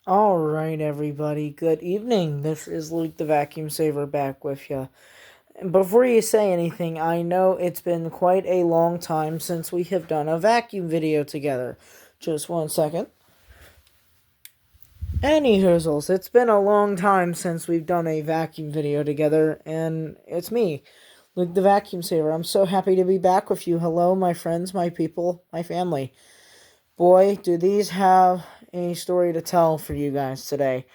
Alright, everybody, good evening. This is Luke the Vacuum Saver back with you. And before you say anything, I know it's been quite a long time since we have done a vacuum video together. Just one second. Any hoozles, it's been a long time since we've done a vacuum video together, and it's me, Luke the Vacuum Saver. I'm so happy to be back with you. Hello, my friends, my people, my family. Boy, do these have a story to tell for you guys today.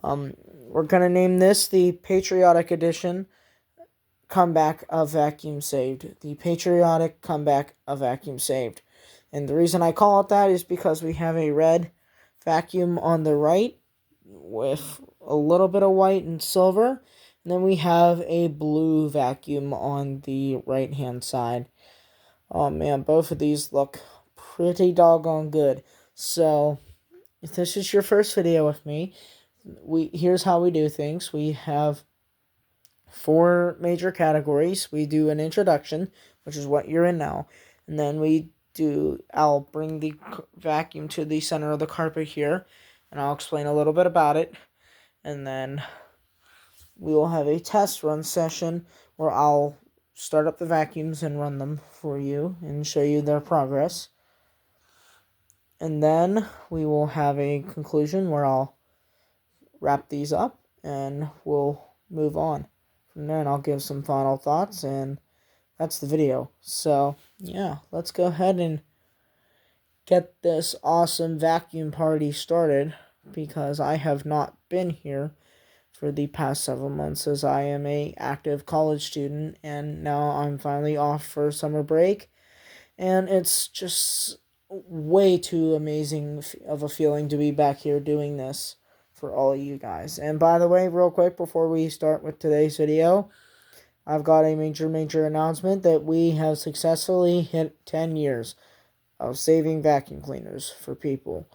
We're going to name this the Patriotic Edition Comeback of Vacuum Saved. The Patriotic Comeback of Vacuum Saved. And the reason I call it that is because we have a red vacuum on the right with a little bit of white and silver. And then we have a blue vacuum on the right-hand side. Oh man, both of these look pretty doggone good. So, if this is your first video with me, here's how we do things. We have 4 major categories. We do an introduction, which is what you're in now, and then I'll bring the vacuum to the center of the carpet here, and I'll explain a little bit about it, and then we will have a test run session where I'll start up the vacuums and run them for you and show you their progress. And then we will have a conclusion where I'll wrap these up and we'll move on from there, and I'll give some final thoughts, and that's the video. So yeah, let's go ahead and get this awesome vacuum party started, because I have not been here for the past several months as I am a active college student, and now I'm finally off for summer break, and it's just way too amazing of a feeling to be back here doing this for all of you guys. And by the way, real quick before we start with today's video, I've got a major announcement that we have successfully hit 10 years of saving vacuum cleaners for people.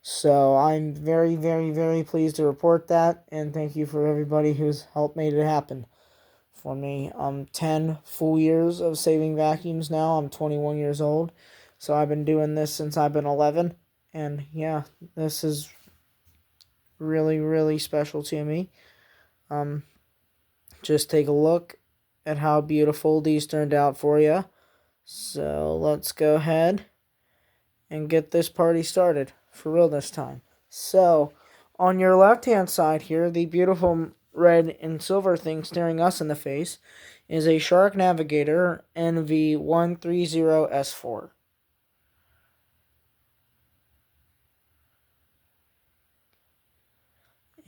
So I'm very pleased to report that, and thank you for everybody who's helped make it happen for me. 10 full years of saving vacuums now. I'm 21 years old. So I've been doing this since I've been 11. And yeah, this is really special to me. Just take a look at how beautiful these turned out for you. So let's go ahead and get this party started for real this time. So on your left hand side here, the beautiful red and silver thing staring us in the face is a Shark Navigator NV130S4.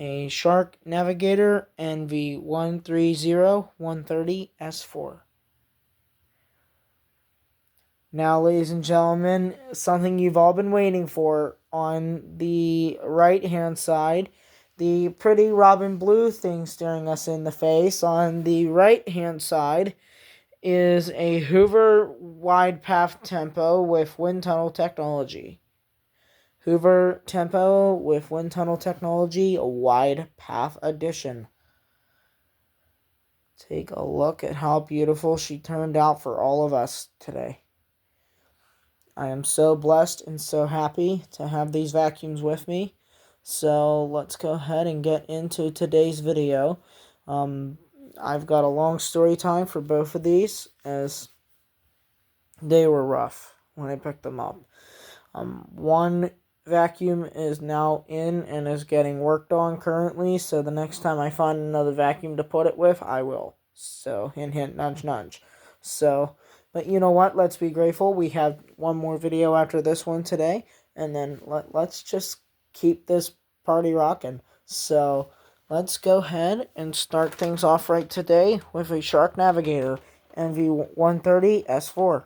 A Shark Navigator NV130130S4. Now, ladies and gentlemen, something you've all been waiting for. On the right-hand side, the pretty Robin Blue thing staring us in the face. On the right-hand side is a Hoover Wide Path Tempo with Wind Tunnel Technology. Hoover Tempo with Wind Tunnel Technology, a Wide Path Edition. Take a look at how beautiful she turned out for all of us today. I am so blessed and so happy to have these vacuums with me. So let's go ahead and get into today's video. I've got a long story time for both of these, as they were rough when I picked them up. One vacuum is now in and is getting worked on currently, so the next time I find another vacuum to put it with, I will. So hint, nudge. So, but you know what? Let's be grateful. We have one more video after this one today, and then let's just keep this party rocking. So let's go ahead and start things off right today with a Shark Navigator NV130S4.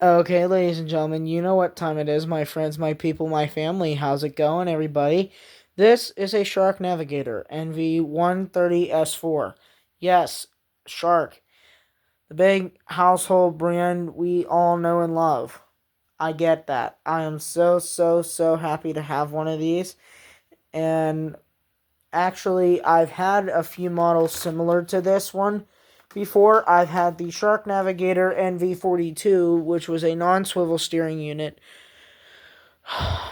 Okay, ladies and gentlemen, you know what time it is, my friends, my people, my family. How's it going, everybody? This is a Shark Navigator, NV130S4. Yes, Shark. The big household brand we all know and love. I get that. I am so happy to have one of these. And actually, I've had a few models similar to this one before, I've had the Shark Navigator NV42, which was a non-swivel steering unit.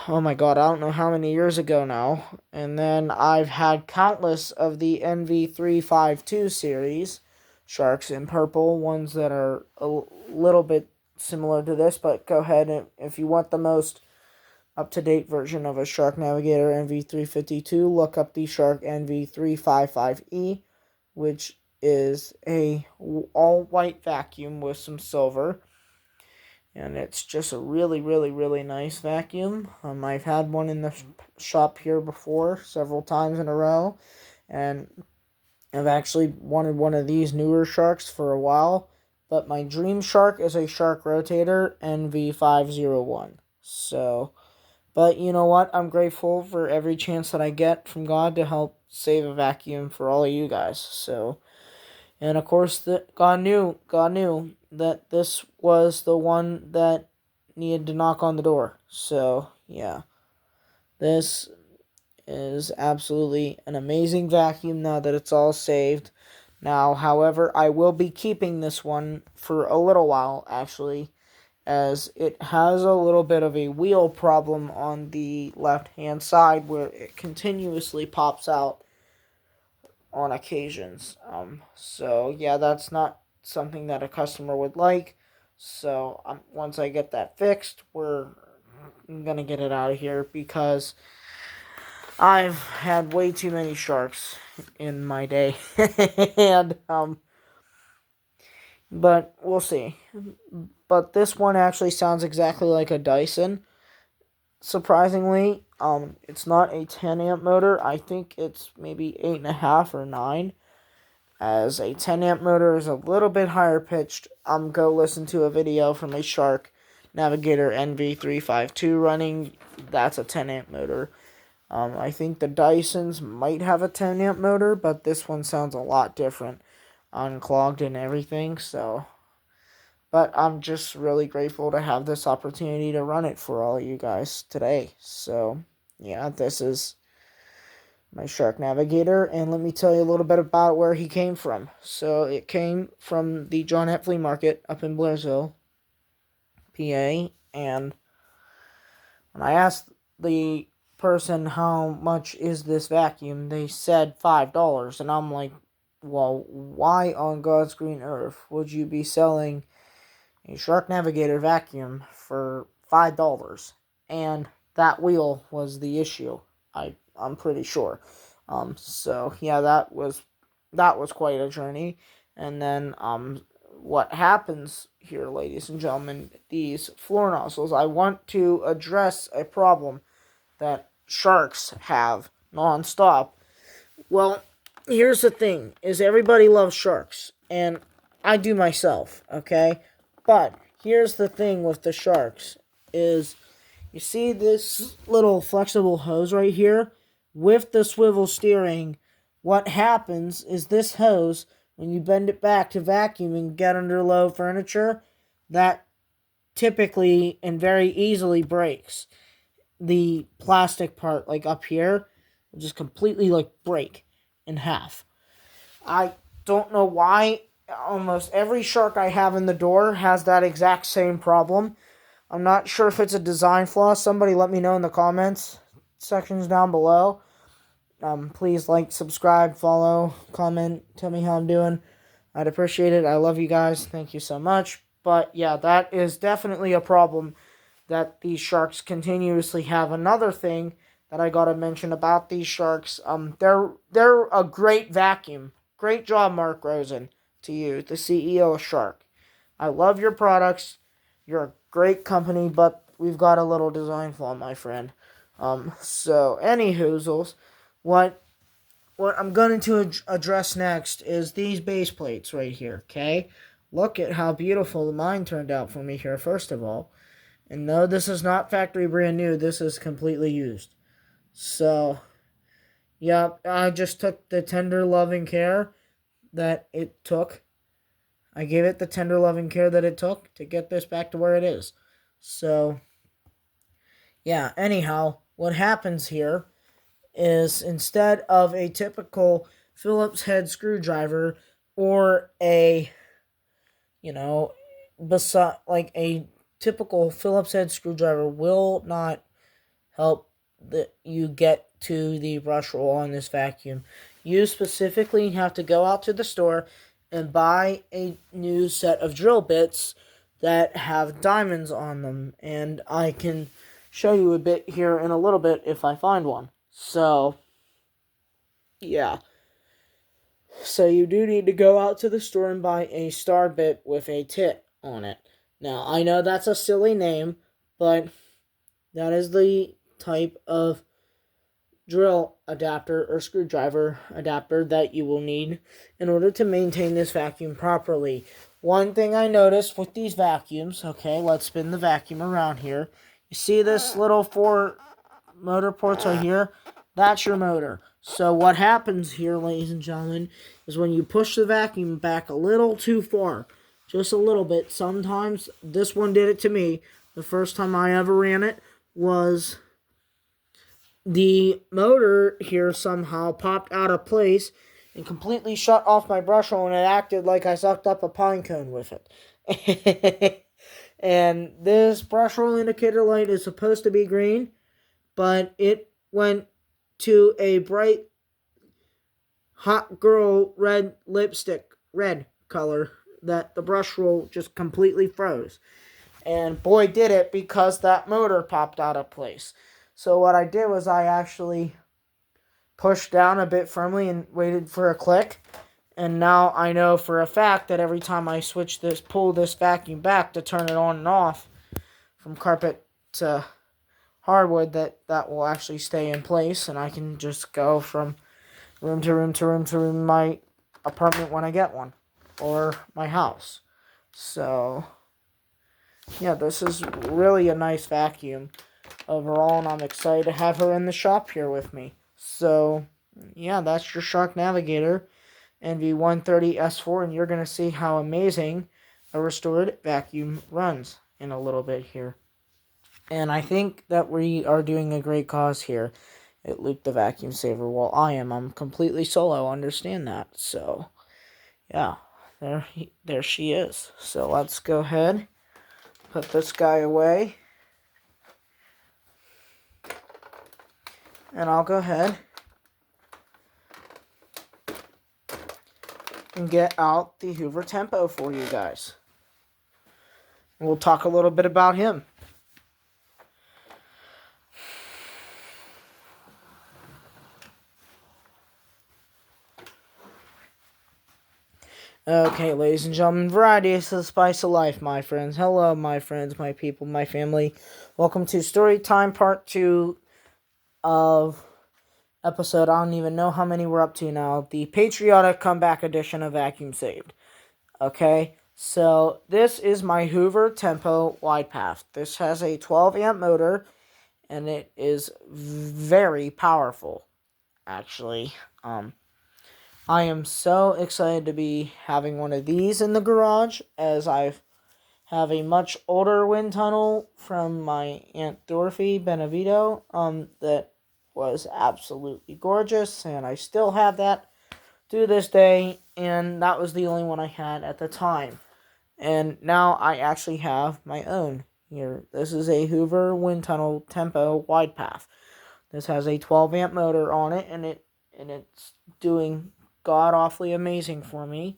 Oh my god, I don't know how many years ago now. And then I've had countless of the NV352 series, Sharks in purple, ones that are a little bit similar to this, but go ahead, if you want the most up-to-date version of a Shark Navigator NV352, look up the Shark NV355E, which is a all-white vacuum with some silver. And it's just a really, really, really nice vacuum. I've had one in the shop here before, several times in a row. And I've actually wanted one of these newer Sharks for a while. But my dream Shark is a Shark Rotator NV501. So, but you know what? I'm grateful for every chance that I get from God to help save a vacuum for all of you guys. So, and of course, God knew that this was the one that needed to knock on the door. So, yeah. This is absolutely an amazing vacuum now that it's all saved. Now, however, I will be keeping this one for a little while, actually, as it has a little bit of a wheel problem on the left-hand side where it continuously pops out on occasions. So yeah, that's not something that a customer would like. So once I get that fixed, I'm gonna get it out of here because I've had way too many Sharks in my day, and but we'll see. But this one actually sounds exactly like a Dyson. Surprisingly, it's not a 10 amp motor. I think it's maybe 8.5 or 9. As a 10 amp motor is a little bit higher pitched. Go listen to a video from a Shark Navigator NV352 running. That's a 10 amp motor. I think the Dysons might have a 10 amp motor, but this one sounds a lot different, unclogged and everything. So, but I'm just really grateful to have this opportunity to run it for all of you guys today. So, yeah, this is my Shark Navigator, and let me tell you a little bit about where he came from. So it came from the Johnette Flea Market up in Blairsville, PA, and when I asked the person how much is this vacuum, they said $5, and I'm like, well, why on God's green earth would you be selling a Shark Navigator vacuum for $5? And that wheel was the issue. I'm pretty sure. So yeah, that was quite a journey. And then what happens here, ladies and gentlemen, these floor nozzles, I want to address a problem that Sharks have nonstop. Well, here's the thing, is everybody loves Sharks, and I do myself, okay? But here's the thing with the Sharks, is you see this little flexible hose right here? With the swivel steering, what happens is this hose, when you bend it back to vacuum and get under low furniture, that typically and very easily breaks. The plastic part, like up here, will just completely like break in half. I don't know why. Almost every Shark I have in the door has that exact same problem. I'm not sure if it's a design flaw. Somebody let me know in the comments sections down below. Please like, subscribe, follow, comment, tell me how I'm doing. I'd appreciate it. I love you guys. Thank you so much. But yeah, that is definitely a problem that these Sharks continuously have. Another thing that I gotta mention about these Sharks, they're a great vacuum. Great job, Mark Rosen, to you, the CEO of Shark. I love your products. You're a great company, but we've got a little design flaw, my friend. So, anywhoozles, what I'm going to address next is these base plates right here, okay? Look at how beautiful mine turned out for me here, first of all. And no, this is not factory brand new. This is completely used. So, yeah, I just took the tender loving care that it took. I gave it the tender loving care that it took to get this back to where it is. So, yeah, anyhow, what happens here is instead of a typical Phillips head screwdriver, or a, you know, like a typical Phillips head screwdriver will not help you get to the brush roll on this vacuum. You specifically have to go out to the store and buy a new set of drill bits that have diamonds on them. And I can show you a bit here in a little bit if I find one. So, yeah. So you do need to go out to the store and buy a star bit with a tit on it. Now, I know that's a silly name, but that is the type of drill adapter or screwdriver adapter that you will need in order to maintain this vacuum properly. One thing I noticed with these vacuums, okay, let's spin the vacuum around here. You see this little 4 motor ports right here? That's your motor. So what happens here, ladies and gentlemen, is when you push the vacuum back a little too far, just a little bit, sometimes this one did it to me. The first time I ever ran it was the motor here somehow popped out of place and completely shut off my brush roll, and it acted like I sucked up a pine cone with it. And this brush roll indicator light is supposed to be green, but it went to a bright hot girl red lipstick red color that the brush roll just completely froze. And boy did it, because that motor popped out of place. So what I did was I actually pushed down a bit firmly and waited for a click. And now I know for a fact that every time I pull this vacuum back to turn it on and off from carpet to hardwood, that will actually stay in place, and I can just go from room to room to room to room in my apartment when I get one, or my house. So, yeah, this is really a nice vacuum overall, and I'm excited to have her in the shop here with me. So, yeah, that's your Shark Navigator NV130S4, and you're going to see how amazing a restored vacuum runs in a little bit here. And I think that we are doing a great cause here at Lukethevaccumsaver. Well, I'm completely solo, understand that. So, yeah, there she is. So let's go ahead, put this guy away. And I'll go ahead and get out the Hoover Tempo for you guys. And we'll talk a little bit about him. Okay, ladies and gentlemen, variety is the spice of life, my friends. Hello, my friends, my people, my family. Welcome to Story Time Part 2 of episode, I don't even know how many we're up to now, the patriotic comeback edition of Vacuum Saved. Okay, so this is my Hoover Tempo Wide Path. This has a 12 amp motor, and it is very powerful, actually. I am so excited to be having one of these in the garage, as I have a much older wind tunnel from my Aunt Dorothy Benevito, that was absolutely gorgeous, and I still have that to this day, and that was the only one I had at the time. And now I actually have my own here. This is a Hoover Wind Tunnel Tempo Wide Path. This has a 12 amp motor on it, and it's doing god-awfully amazing for me,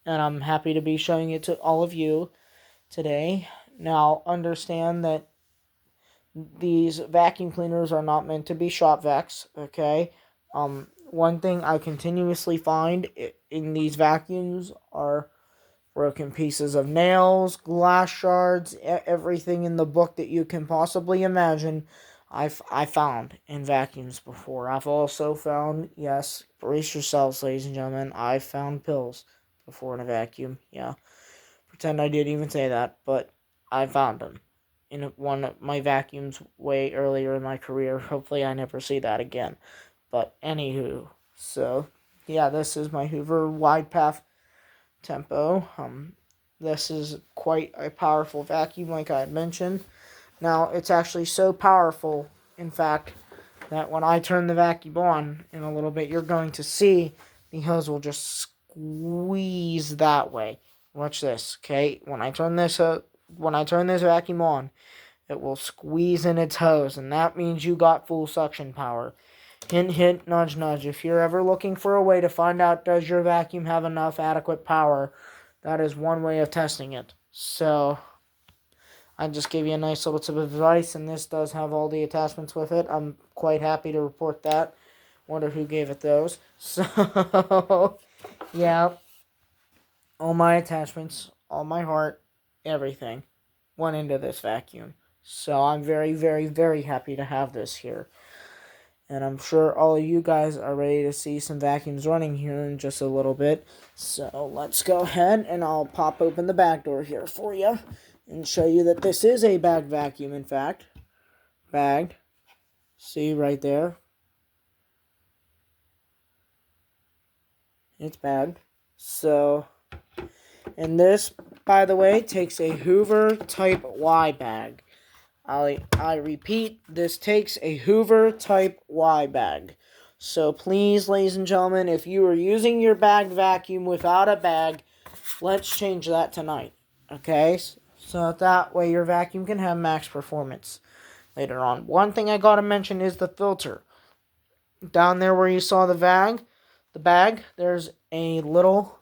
and I'm happy to be showing it to all of you today. Now, understand that these vacuum cleaners are not meant to be shop vacs, okay? One thing I continuously find in these vacuums are broken pieces of nails, glass shards, everything in the book that you can possibly imagine. I found in vacuums before. I've also found, yes, brace yourselves, ladies and gentlemen, I've found pills before in a vacuum. Yeah, pretend I didn't even say that, but I found them in one of my vacuums way earlier in my career. Hopefully I never see that again. But anywho, so yeah, this is my Hoover Wide Path Tempo. This is quite a powerful vacuum, like I had mentioned. Now, it's actually so powerful, in fact, that when I turn the vacuum on in a little bit, you're going to see the hose will just squeeze that way. Watch this, okay? When I turn this vacuum on, it will squeeze in its hose, and that means you got full suction power. Hint, hint, nudge, nudge. If you're ever looking for a way to find out does your vacuum have enough adequate power, that is one way of testing it. So I just gave you a nice little tip of advice, and this does have all the attachments with it. I'm quite happy to report that. Wonder who gave it those. So, yeah. All my attachments, all my heart, everything went into this vacuum. So I'm very, very, very happy to have this here. And I'm sure all of you guys are ready to see some vacuums running here in just a little bit. So let's go ahead and I'll pop open the back door here for you and show you that this is a bagged vacuum, in fact. Bagged. See right there? It's bagged. So, and this, by the way, takes a Hoover Type Y bag. I repeat, this takes a Hoover Type Y bag. So please, ladies and gentlemen, if you are using your bagged vacuum without a bag, let's change that tonight. Okay? So that way your vacuum can have max performance later on. One thing I gotta mention is the filter. Down there where you saw the bag, there's a little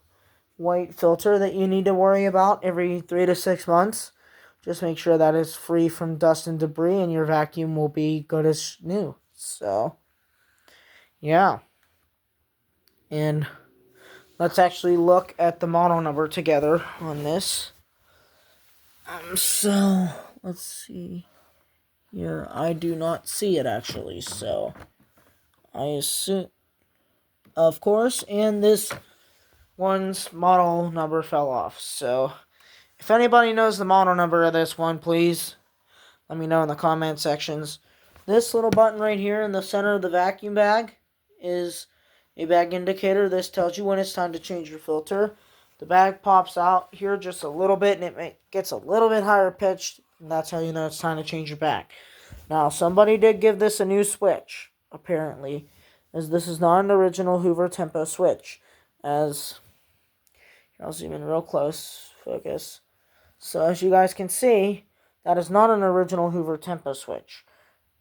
white filter that you need to worry about every 3 to 6 months. Just make sure that it's free from dust and debris, and your vacuum will be good as new. So, yeah. And let's actually look at the model number together on this. So, let's see. Here, I do not see it actually, so I assume, of course, and this one's model number fell off. So, if anybody knows the model number of this one, please let me know in the comment sections. This little button right here in the center of the vacuum bag is a bag indicator. This tells you when it's time to change your filter. The bag pops out here just a little bit, and it gets a little bit higher pitched, and that's how you know it's time to change your bag. Now, somebody did give this a new switch, apparently, as this is not an original Hoover Tempo switch. As I'll zoom in real close, focus. So as you guys can see, that is not an original Hoover Tempo switch.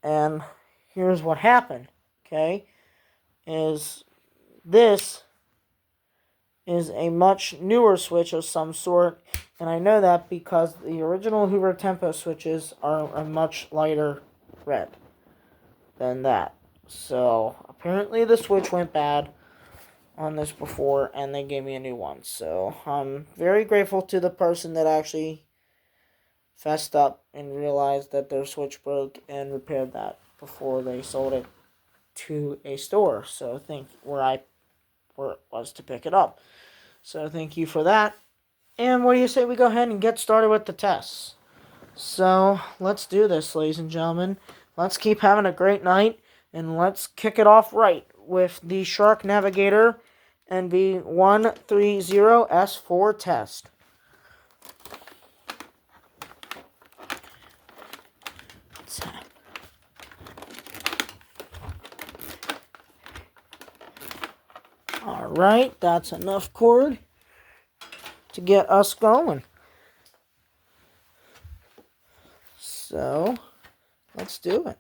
And here's what happened, okay, is this is a much newer switch of some sort, and I know that because the original Hoover Tempo switches are a much lighter red than that. So apparently the switch went bad on this before, and they gave me a new one. So I'm very grateful to the person that actually fessed up and realized that their switch broke and repaired that before they sold it to a store. So think where it was to pick it up. So thank you for that. And what do you say we go ahead and get started with the tests? So let's do this, ladies and gentlemen. Let's keep having a great night, and let's kick it off right with the Shark Navigator NV130S4 test. Alright, that's enough cord to get us going. So, let's do it.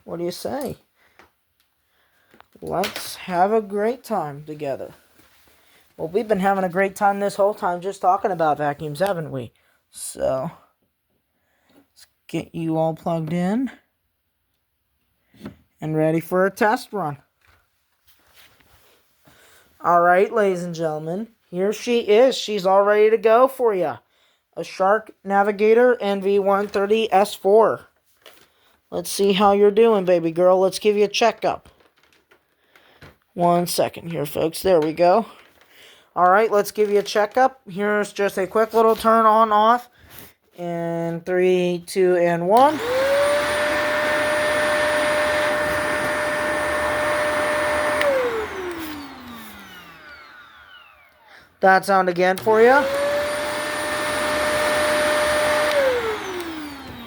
What do you say? Let's have a great time together. Well, we've been having a great time this whole time just talking about vacuums, haven't we? So, let's get you all plugged in and ready for a test run. Alright, ladies and gentlemen, here she is. She's all ready to go for you. A Shark Navigator NV130S4. Let's see how you're doing, baby girl. Let's give you a checkup. 1 second here, folks. There we go. Alright, let's give you a checkup. Here's just a quick little turn on off. In 3, 2, and 1. That sound again for you.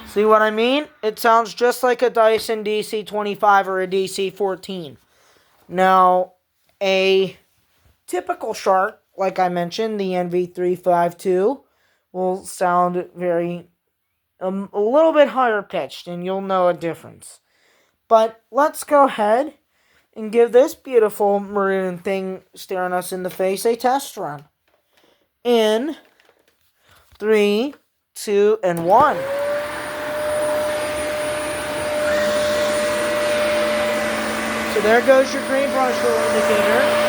See what I mean? It sounds just like a Dyson DC-25 or a DC-14. Now, a typical Shark, like I mentioned, the NV352, will sound very, a little bit higher pitched, and you'll know a difference. But let's go ahead and give this beautiful maroon thing staring us in the face a test run. In 3, 2, and 1. So there goes your green brush roll indicator.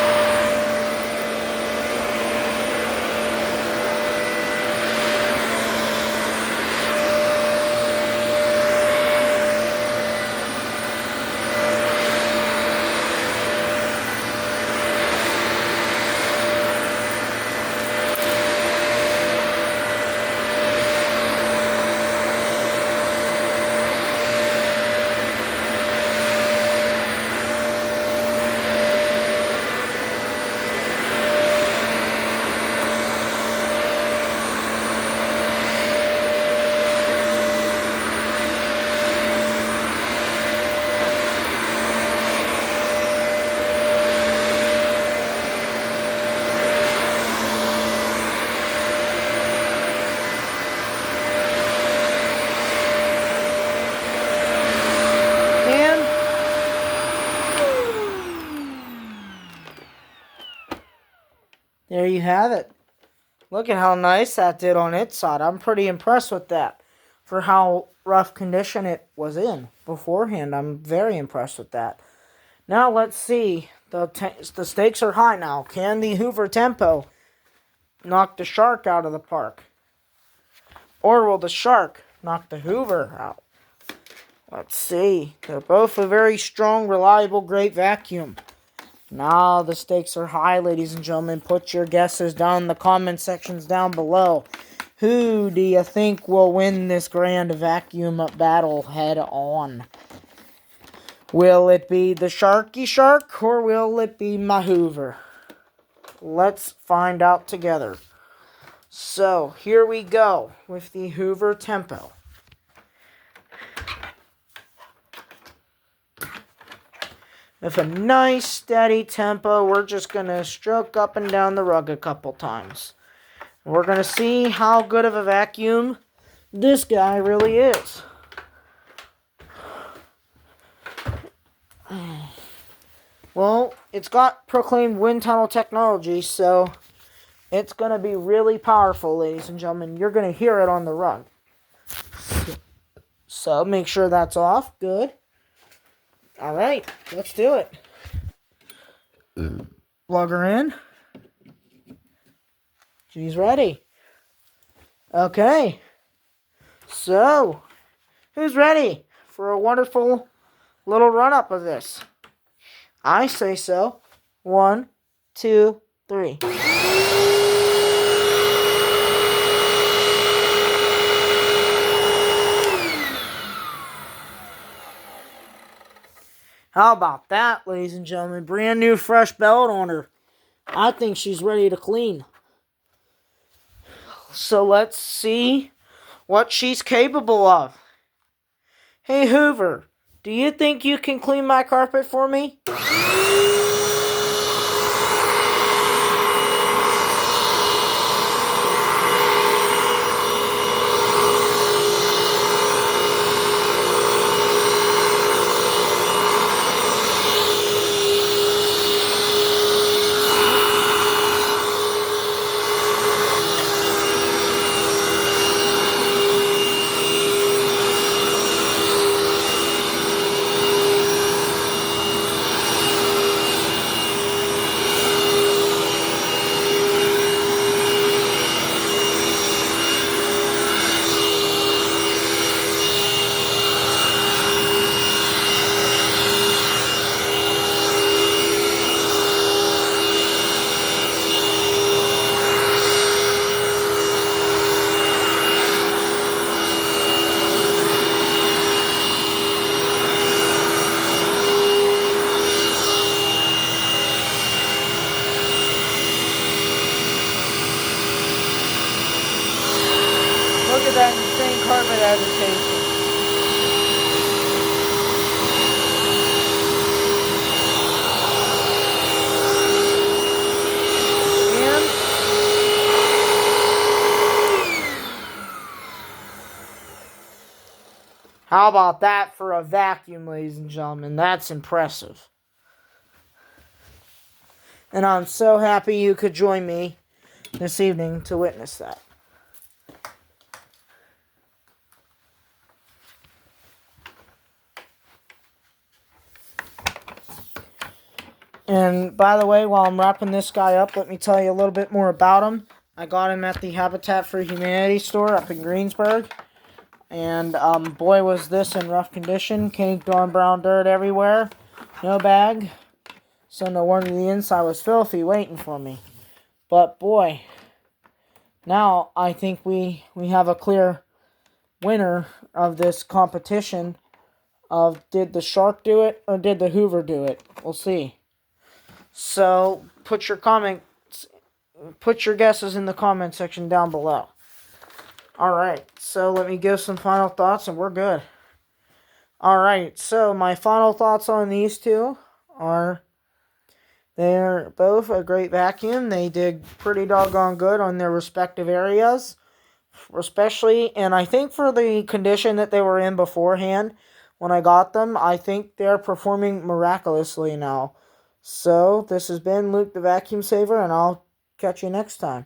There you have it. Look at how nice that did on its side. I'm pretty impressed with that. For how rough condition it was in beforehand, I'm very impressed with that. Now let's see. The stakes are high now. Can the Hoover Tempo knock the Shark out of the park? Or will the Shark knock the Hoover out? Let's see. They're both a very strong, reliable, great vacuum. Now the stakes are high, ladies and gentlemen. Put your guesses down in the comment sections down below. Who do you think will win this grand vacuum battle head on? Will it be the Sharky Shark or will it be my Hoover? Let's find out together. So here we go with the Hoover Tempo. With a nice steady tempo, we're just going to stroke up and down the rug a couple times. We're going to see how good of a vacuum this guy really is. Well, it's got proclaimed wind tunnel technology, so it's going to be really powerful, ladies and gentlemen. You're going to hear it on the rug. So make sure that's off. Good. All right, let's do it. Plug her in. She's ready. Okay. So, who's ready for a wonderful little run-up of this? I say so. 1, 2, 3. How about that, ladies and gentlemen? Brand new fresh belt on her. I think she's ready to clean. So let's see what she's capable of. Hey Hoover, do you think you can clean my carpet for me? Look at that insane carpet agitation. How about that for a vacuum, ladies and gentlemen? That's impressive. And I'm so happy you could join me this evening to witness that. And by the way, while I'm wrapping this guy up, let me tell you a little bit more about him. I got him at the Habitat for Humanity store up in Greensburg. And boy, was this in rough condition. Caked on brown dirt everywhere. No bag. So no wonder the inside was filthy waiting for me. But boy, now I think we have a clear winner of this competition of did the shark do it or did the hoover do it? We'll see. So put your guesses in the comment section down below. Alright, so let me give some final thoughts and we're good. Alright, so my final thoughts on these two are they're both a great vacuum. They did pretty doggone good on their respective areas. Especially, and I think for the condition that they were in beforehand when I got them, I think they're performing miraculously now. So, this has been Luke the Vacuum Saver, and I'll catch you next time.